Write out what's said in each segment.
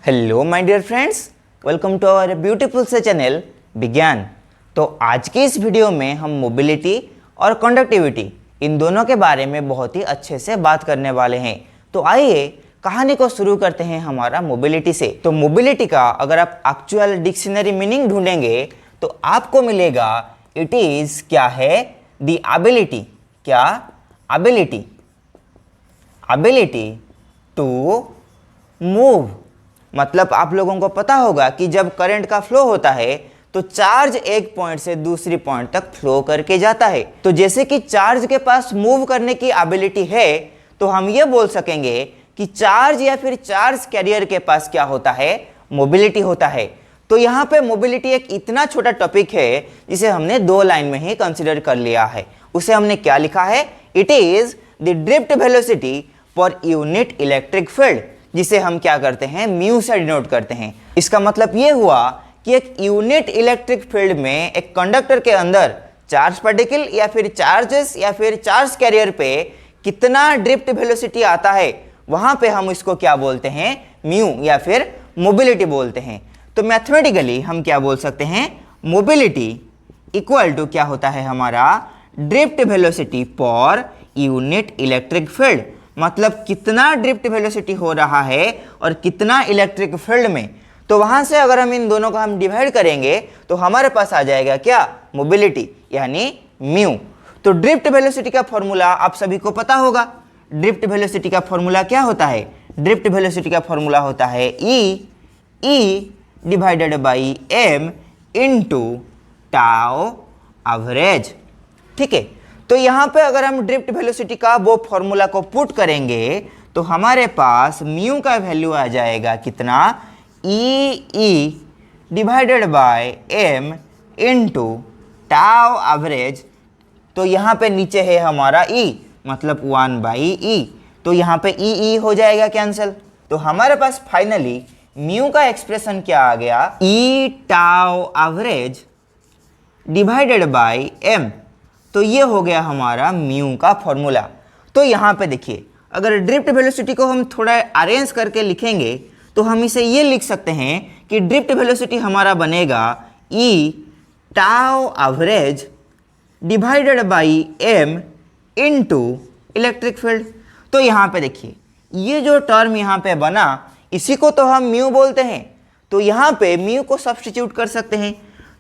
Hello my dear friends, welcome to our beautiful से channel Vigyan. तो आज की इस वीडियो में हम मोबिलिटी और कंडक्टिविटी इन दोनों के बारे में बहुत ही अच्छे से बात करने वाले हैं। तो आइए कहानी को शुरू करते हैं हमारा मोबिलिटी से। तो मोबिलिटी का अगर आप एक्चुअल डिक्शनरी मीनिंग ढूंढेंगे तो आपको मिलेगा इट इज क्या है, द एबिलिटी, क्या एबिलिटी, एबिलिटी टू मूव। मतलब आप लोगों को पता होगा कि जब करंट का फ्लो होता है तो चार्ज एक पॉइंट से दूसरी पॉइंट तक फ्लो करके जाता है। तो जैसे कि चार्ज के पास मूव करने की एबिलिटी है तो हम ये बोल सकेंगे कि चार्ज या फिर चार्ज कैरियर के पास क्या होता है, मोबिलिटी होता है। तो यहाँ पे मोबिलिटी एक इतना छोटा टॉपिक है जिसे हमने दो लाइन में ही कंसिडर कर लिया है। उसे हमने क्या लिखा है, it is the drift velocity for unit electric field, जिसे हम क्या करते हैं, म्यू से डिनोट करते हैं। इसका मतलब ये हुआ कि एक यूनिट इलेक्ट्रिक फील्ड में एक कंडक्टर के अंदर चार्ज पार्टिकल या फिर चार्जेस या फिर चार्ज कैरियर पे कितना ड्रिफ्ट वेलोसिटी आता है, वहां पे हम इसको क्या बोलते हैं, म्यू या फिर मोबिलिटी बोलते हैं। तो मैथमेटिकली हम क्या बोल सकते हैं, मोबिलिटी इक्वल टू क्या होता है हमारा, drift velocity for unit electric field. मतलब कितना ड्रिफ्ट वेलोसिटी हो रहा है और कितना इलेक्ट्रिक फील्ड में। तो वहां से अगर हम इन दोनों को हम डिवाइड करेंगे तो हमारे पास आ जाएगा क्या, मोबिलिटी यानी म्यू। तो ड्रिफ्ट वेलोसिटी का फॉर्मूला आप सभी को पता होगा। ड्रिफ्ट वेलोसिटी का फॉर्मूला क्या होता है, ड्रिफ्ट वेलोसिटी का फॉर्मूला होता है e divided by m into tau average. ठीक है, तो यहाँ पे अगर हम ड्रिफ्ट वेलोसिटी का वो फॉर्मूला को पुट करेंगे तो हमारे पास म्यू का वैल्यू आ जाएगा कितना, e divided by m into tau average. तो यहाँ पे नीचे है हमारा ई, मतलब 1/e। तो यहाँ पे ई हो जाएगा कैंसिल। तो हमारे पास फाइनली म्यू का एक्सप्रेशन क्या आ गया, e tau average divided by M. तो ये हो गया हमारा म्यू का फॉर्मूला। तो यहाँ पे देखिए, अगर ड्रिफ्ट वेलोसिटी को हम थोड़ा अरेंज करके लिखेंगे तो हम इसे ये लिख सकते हैं कि ड्रिफ्ट वेलोसिटी हमारा बनेगा e tau average divided by m into electric field. तो यहाँ पे देखिए, ये जो टर्म यहाँ पे बना इसी को तो हम म्यू बोलते हैं। तो यहाँ पे म्यू को सब्स्टिट्यूट कर सकते हैं।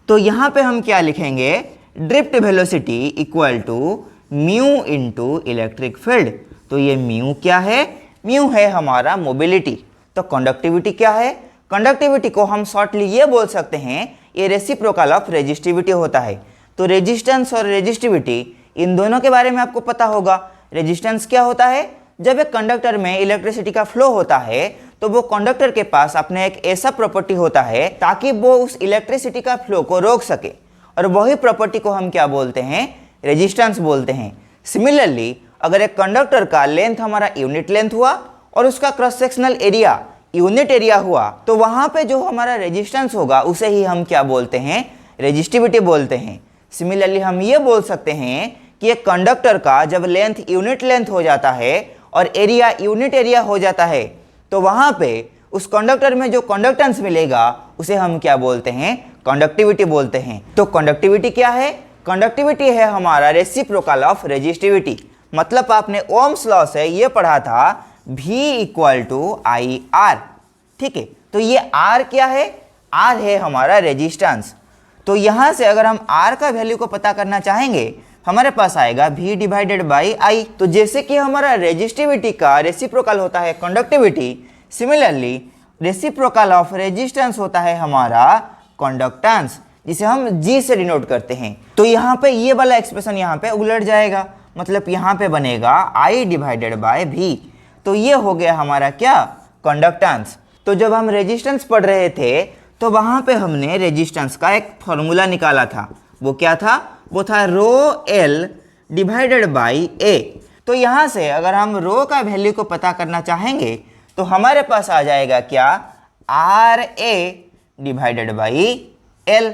तो यहाँ पे हम क्या लिखेंगे, drift velocity equal to mu into electric field. तो ये म्यू क्या है, म्यू है हमारा मोबिलिटी। तो कंडक्टिविटी क्या है, कंडक्टिविटी को हम शॉर्टली ये बोल सकते हैं, ये रेसिप्रोकल ऑफ रेजिस्टिविटी होता है। तो रेजिस्टेंस और रेजिस्टिविटी इन दोनों के बारे में आपको पता होगा। रेजिस्टेंस क्या होता है, जब एक कंडक्टर में इलेक्ट्रिसिटी का फ्लो होता है तो वो कंडक्टर के पास अपने एक ऐसा प्रॉपर्टी होता है ताकि वो उस इलेक्ट्रिसिटी का फ्लो को रोक सके, और वही प्रॉपर्टी को हम क्या बोलते हैं, रेजिस्टेंस बोलते हैं। सिमिलरली अगर एक कंडक्टर का लेंथ हमारा यूनिट लेंथ हुआ और उसका cross sectional area unit area हुआ तो वहां पे जो हमारा रेजिस्टेंस होगा उसे ही हम क्या बोलते हैं, रेजिस्टिविटी बोलते हैं। सिमिलरली हम ये बोल सकते हैं कि एक कंडक्टर का जब लेंथ यूनिट लेंथ हो जाता है और एरिया यूनिट एरिया हो जाता है तो वहां पे उस कंडक्टर में जो कंडक्टेंस मिलेगा उसे हम क्या बोलते हैं, कंडक्टिविटी बोलते हैं। तो कंडक्टिविटी क्या है, कंडक्टिविटी है हमारा रेसिप्रोकल ऑफ रेजिस्टिविटी। मतलब आपने ओम्स लॉ से ये पढ़ा था V equal to I R. ठीक है, तो ये R क्या है, R है हमारा रेजिस्टेंस। तो यहाँ से अगर हम R का वैल्यू को पता करना चाहेंगे हमारे पास आएगा V डिवाइडेड बाई I। तो जैसे कि हमारा रेजिस्टिविटी का रेसिप्रोकल होता है conductivity, similarly reciprocal of resistance होता है हमारा कंडक्टेंस, जिसे हम G से डिनोट करते हैं। तो यहाँ पे ये वाला एक्सप्रेशन यहाँ पे उलट जाएगा, मतलब यहाँ पे बनेगा I डिवाइडेड बाय V। तो ये हो गया हमारा क्या, कंडक्टेंस। तो जब हम रेजिस्टेंस पढ़ रहे थे तो वहाँ पे हमने रेजिस्टेंस का एक फॉर्मूला निकाला था। वो क्या था, वो था रो एल डिवाइडेड बाई ए। तो यहाँ से अगर हम रो का वैल्यू को पता करना चाहेंगे तो हमारे पास आ जाएगा क्या, R A divided by L.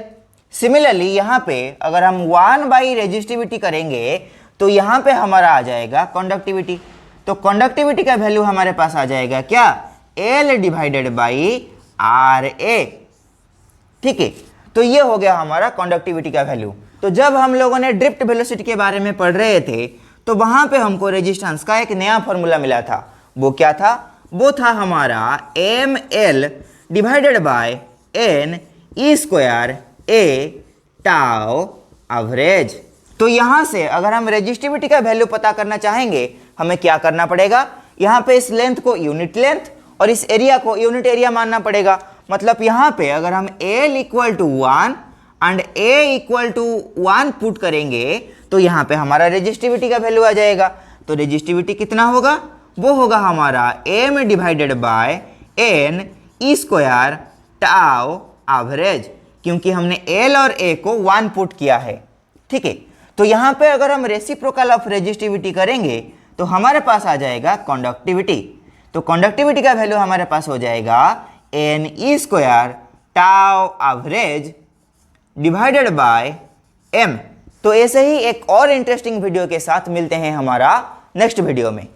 Similarly यहाँ पे अगर हम 1 रेजिस्टिविटी करेंगे तो यहाँ पे हमारा आ जाएगा कंडक्टिविटी। तो कंडक्टिविटी का वैल्यू हमारे पास आ जाएगा क्या, L divided by R A. ठीक है, तो ये हो गया हमारा कंडक्टिविटी का वैल्यू। तो जब हम लोगों ने ड्रिफ्ट वेलोसिटी के बारे में पढ़ रहे थे तो वहां पे हमको रेजिस्टेंस का एक नया फॉर्मूला मिला था। वो क्या था? वो था हमारा M L divided by N E square A tau average. तो यहां से अगर हम रेजिस्टिविटी का वैल्यू पता करना चाहेंगे हमें क्या करना पड़ेगा? यहाँ पे इस लेंथ को यूनिट लेंथ और इस एरिया को यूनिट एरिया मानना पड़ेगा। मतलब यहाँ पे अगर हम L equal to 1 and A equal to 1 put करेंगे तो यहाँ पे हमारा रेजिस्टिविटी का वैल्यू आ जाएगा। तो रेजिस्टिविटी कितना होगा? वो होगा हमारा M divided by N E square tau average, क्योंकि हमने L और A को 1 पुट किया है। ठीक है, तो यहाँ पे अगर हम रेसिप्रोकल ऑफ रेजिस्टिविटी करेंगे तो हमारे पास आ जाएगा कंडक्टिविटी। तो कंडक्टिविटी का वैल्यू हमारे पास हो जाएगा N E square tau average divided by M. तो ऐसे ही एक और इंटरेस्टिंग वीडियो के साथ मिलते हैं हमारा नेक्स्ट वीडियो में।